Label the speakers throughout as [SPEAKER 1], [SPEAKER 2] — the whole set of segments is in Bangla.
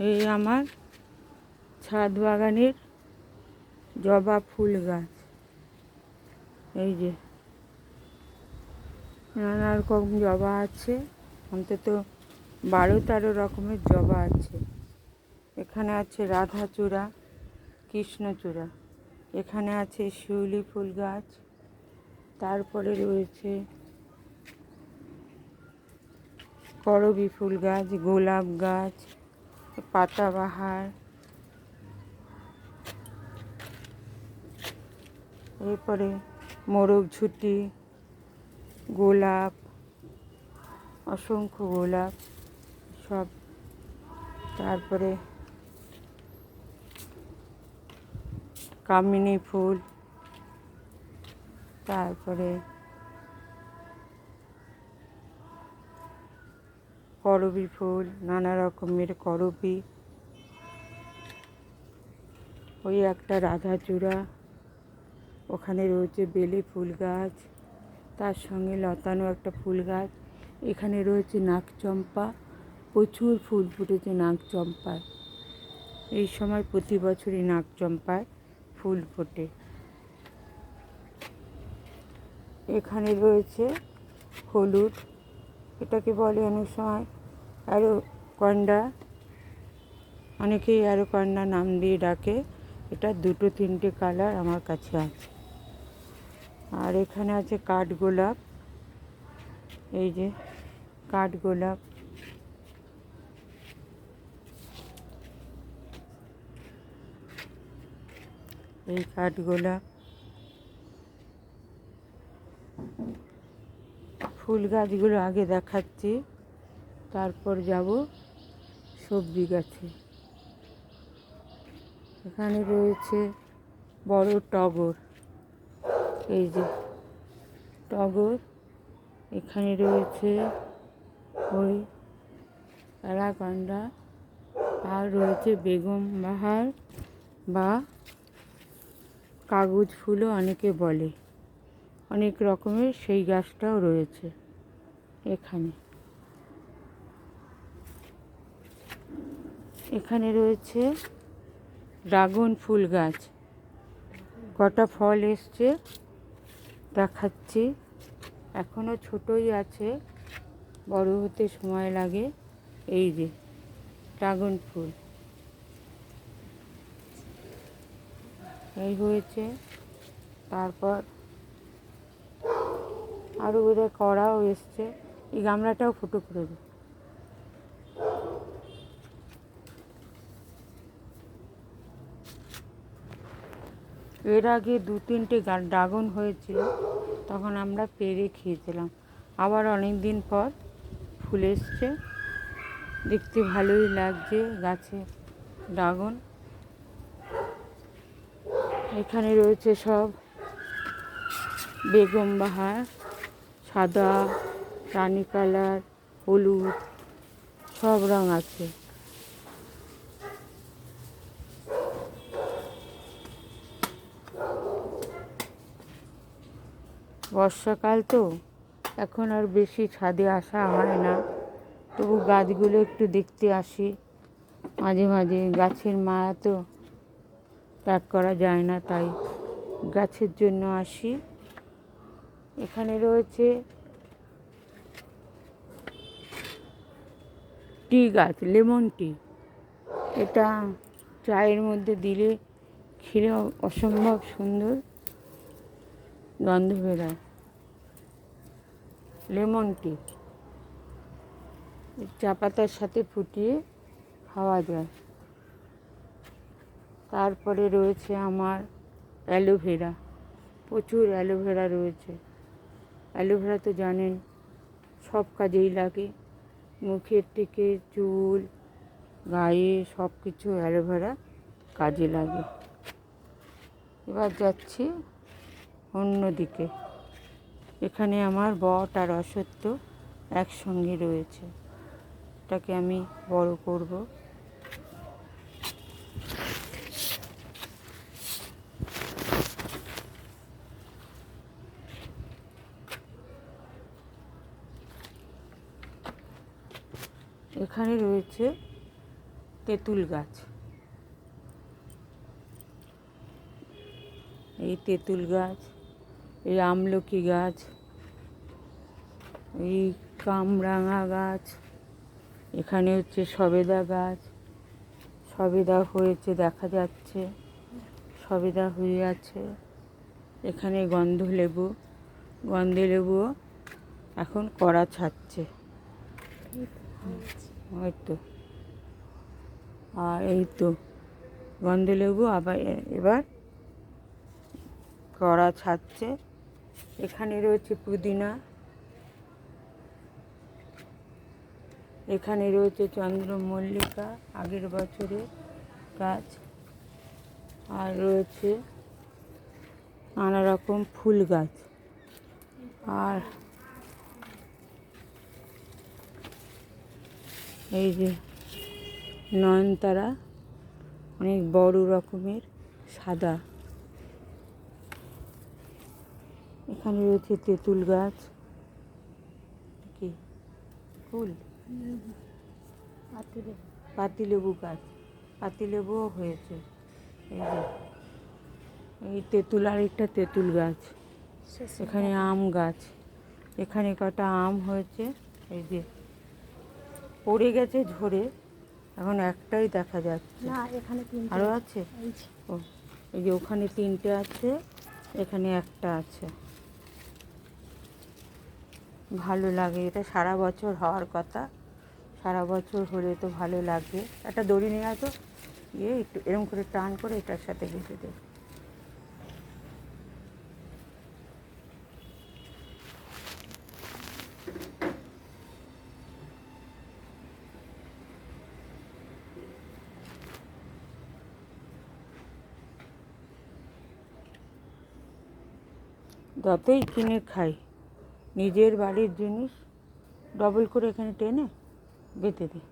[SPEAKER 1] এই আমার ছাদ বাগানের জবা ফুল গাছ। এই যে নানা রকম জবা আছে, অন্তত 12-13 রকমের জবা আছে। এখানে আছে রাধাচূড়া, কৃষ্ণচূড়া, এখানে আছে শিউলি ফুল গাছ, তারপরে রয়েছে করবী ফুল গাছ, গোলাপ গাছ, পাতাবাহার, এরপরে মোরগঝুটি, গোলাপ, অসংখ্য গোলাপ সব, তারপরে কামিনী ফুল, তারপরে করবী ফুল, নানা রকমের করবী, ওই একটা রাধাচূড়া, ওখানে রয়েছে বেলি ফুল গাছ, তার সঙ্গে লতানো একটা ফুল গাছ। এখানে রয়েছে নাগচম্পা, প্রচুর ফুল ফুটেছে নাগচম্পায়। এই সময় প্রতি বছরই নাগচম্পায় ফুল ফোটে। এখানে রয়েছে হলুদ, এটাকে বলে অনেক সময় অ্যারোকন্ডা, অনেকেই অ্যারোকন্ডা নাম দিয়ে ডাকে। এটা 2-3টে কালার আমার কাছে আছে। আর এখানে আছে কাঠগোলাপ, এই যে কাঠগোলাপ, এই কাঠগোলাপ। ফুল গাছগুলো আগে দেখাচ্ছি, তারপর যাব সবজি গাছে। এখানে রয়েছে বড় টগর, এই যে টগর। এখানে রয়েছে ওই অ্যারাকন্ডা, আর রয়েছে বেগম বাহার বা কাগজ ফুলও অনেকে বলে, অনেক রকমের সেই গাছটাও রয়েছে এখানে। এখানে রয়েছে ড্রাগন ফুল গাছ, কটা ফল এসছে দেখাচ্ছি। এখনও ছোটই আছে, বড় হতে সময় লাগে। এই যে ড্রাগন ফুল এই হয়েছে, তারপর আরও বোধহয় কড়াও এসছে। এই গামলাটাও ফুটো করে দেবে। এর আগে 2-3টে ড্রাগন হয়েছিল, তখন আমরা পেড়ে খেয়েছিলাম। আবার অনেক দিন পর ফুল এসছে, দেখতে ভালোই লাগছে গাছে ড্রাগন। এখানে রয়েছে সব বেগম বাহার, সাদা, রানী কালার, হলুদ, সব রঙ আছে। বর্ষাকাল তো, এখন আর বেশি ছাদে আসা হয় না, তবু গাছগুলো একটু দেখতে আসি মাঝে মাঝে। গাছের মায়া তো ত্যাগ করা যায় না, তাই গাছের জন্য আসি। এখানে রয়েছে টি গাছ, লেমন টি। এটা চায়ের মধ্যে দিলে খেলে অসম্ভব সুন্দর গন্ধ বেরোয়। লেমন টি চা পাতার সাথে ফুটিয়ে খাওয়া যায়। তারপরে রয়েছে আমার অ্যালোভেরা, প্রচুর অ্যালোভেরা রয়েছে। অ্যালোভেরা তো জানেন সব কাজেই লাগে, মুখের থেকে চুল, গায়ে সব কিছু অ্যালোভেরা কাজে লাগে। এবার যাচ্ছি অন্যদিকে। এখানে আমার বট আর অশ্বত্থ একসঙ্গে রয়েছে, এটাকে আমি বড় করব। এখানে রয়েছে তেঁতুল গাছ, এই তেঁতুল গাছ, এই আমলকি গাছ, এই কামরাঙা গাছ, এখানে হচ্ছে সবেদা গাছ, সবেদা হয়েছে দেখা যাচ্ছে, সবেদা হয়ে আছে। এখানে গন্ধলেবু, গন্ধলেবুও এখন কড়া ছাড়ছে, হয়তো। আর এই তো গন্ধলেবু আবার এবার কড়া ছাড়ছে। এখানে রয়েছে পুদিনা, এখানে রয়েছে চন্দ্রমল্লিকা আগের বছরের গাছ, আর রয়েছে নানা রকম ফুল গাছ। আর এই যে নয়নতারা, অনেক বড় রকমের সাদা। এখানে রয়েছে তেঁতুল গাছ, কি ফুল, পাতিলেবু গাছ, পাতিলেবুও হয়েছে। এই যে এই তেঁতুল, আর একটা তেঁতুল গাছ। এখানে আম গাছ, এখানে কটা আম হয়েছে, এই যে পড়ে গেছে ঝরে, এখন একটাই দেখা যাচ্ছে। আরও আছে, ও এই যে ওখানে 3টে আছে, এখানে একটা আছে। ভালো লাগে, এটা সারা বছর হওয়ার কথা, সারা বছর হলে তো ভালো লাগবে। একটা দড়ি নিয়ে আসো, একটু এরকম করে টান করে এটার সাথে বেঁধে দেবে। যতই কিনে খাই, নিজের বাড়ির জিনিস ডবল করে এখানে টেনে বেঁধে দিই।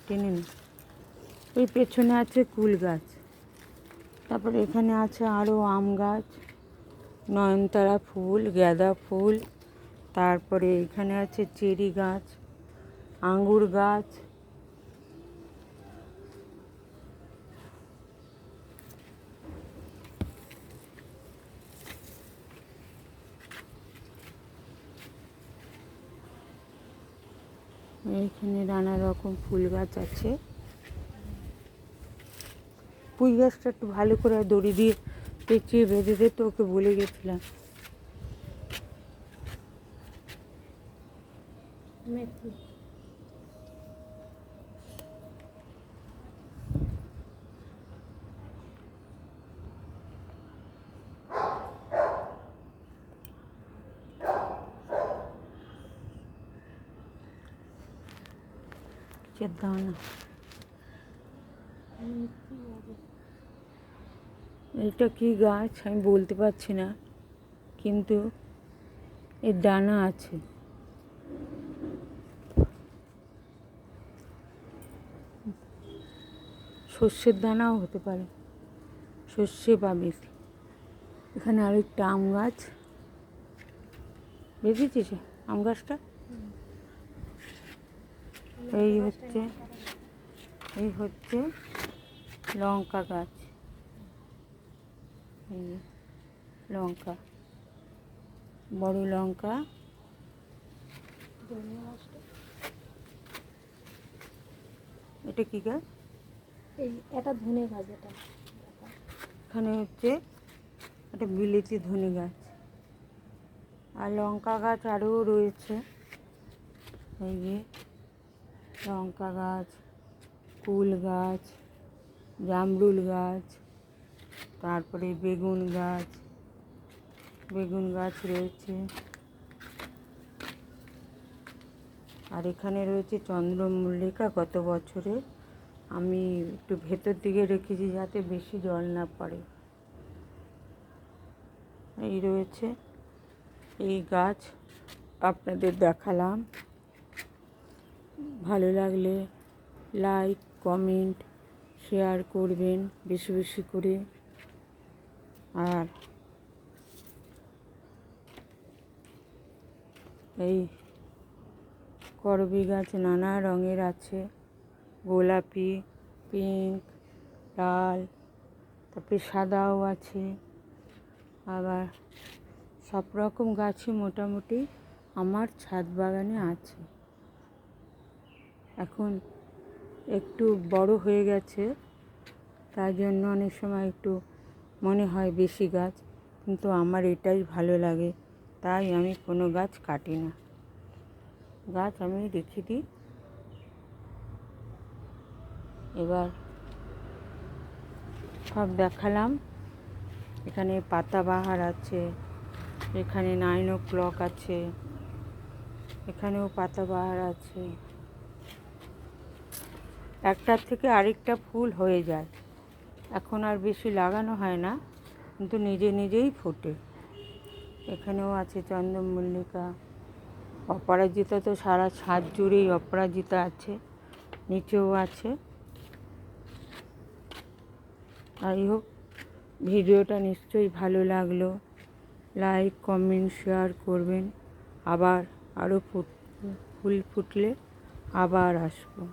[SPEAKER 1] টেনে নিই। ওই পেছনে আছে কুল গাছ, তারপরে এখানে আছে আরও আম গাছ, নয়নতারা ফুল, গাঁদা ফুল, তারপরে এখানে আছে চেরি গাছ, আঙ্গুর গাছ, এখানে নানা রকম ফুল গাছ আছে। পুঁই গাছটা একটু ভালো করে দড়ি দিয়ে পেঁচিয়ে বেঁধে দিতে ওকে বলে গেছিলাম। দানা, এটা কি গাছ আমি বলতে পারছি না, কিন্তু এর দানা আছে। সর্ষের দানাও হতে পারে, সর্ষে বা মেথি। এখানে আরেকটা আম গাছ, দেখেছিস আম গাছটা? এই হচ্ছে লঙ্কা গাছ, এই লঙ্কা, বড় লঙ্কা। এটা কি গাছ?
[SPEAKER 2] এটা ধনে গাছ। এটা
[SPEAKER 1] এখানে হচ্ছে একটা বিলেতি ধনে গাছ, আর লঙ্কা গাছ আরও রয়েছে। এই যে লঙ্কা গাছ, কুল গাছ, জামরুল গাছ, তারপরে বেগুন গাছ, বেগুন গাছ রয়েছে। আর এখানে রয়েছে চন্দ্রমল্লিকা, গত বছরে আমি একটু ভেতর দিকে রেখেছি যাতে বেশি জল না পড়ে। এই রয়েছে এই গাছ, আপনাদের দেখালাম। ভালো লাগলে লাইক, কমেন্ট, শেয়ার করবেন বেশি বেশি করে। আর এই করবী গাছ নানা রঙের আছে, গোলাপি, পিঙ্ক, লাল, তারপরে সাদাও আছে। আবার সব রকম গাছই মোটামুটি আমার ছাদ বাগানে আছে। এখন একটু বড় হয়ে গেছে, তাই জন্য অনেক সময় একটু মনে হয় বেশি গাছ, কিন্তু আমার এটাই ভালো লাগে, তাই আমি কোনো গাছ কাটি না, গাছ আমি রেখে দিই। এবার সব দেখালাম। এখানে পাতাবাহার আছে, এখানে 9 o'clock আছে, এখানেও পাতাবাহার আছে। একটার থেকে আরেকটা ফুল হয়ে যায়, এখন আর বেশি লাগানো হয় না, কিন্তু নিজে নিজেই ফোটে। এখানেও আছে চন্দ্রমল্লিকা, অপরাজিতা তো সারা ছাদ জুড়েই অপরাজিতা আছে, নিচেও আছে। যাই হোক, ভিডিওটা নিশ্চয়ই ভালো লাগলো, লাইক কমেন্ট শেয়ার করবেন। আবার আরও ফুল ফুটলে আবার আসবো।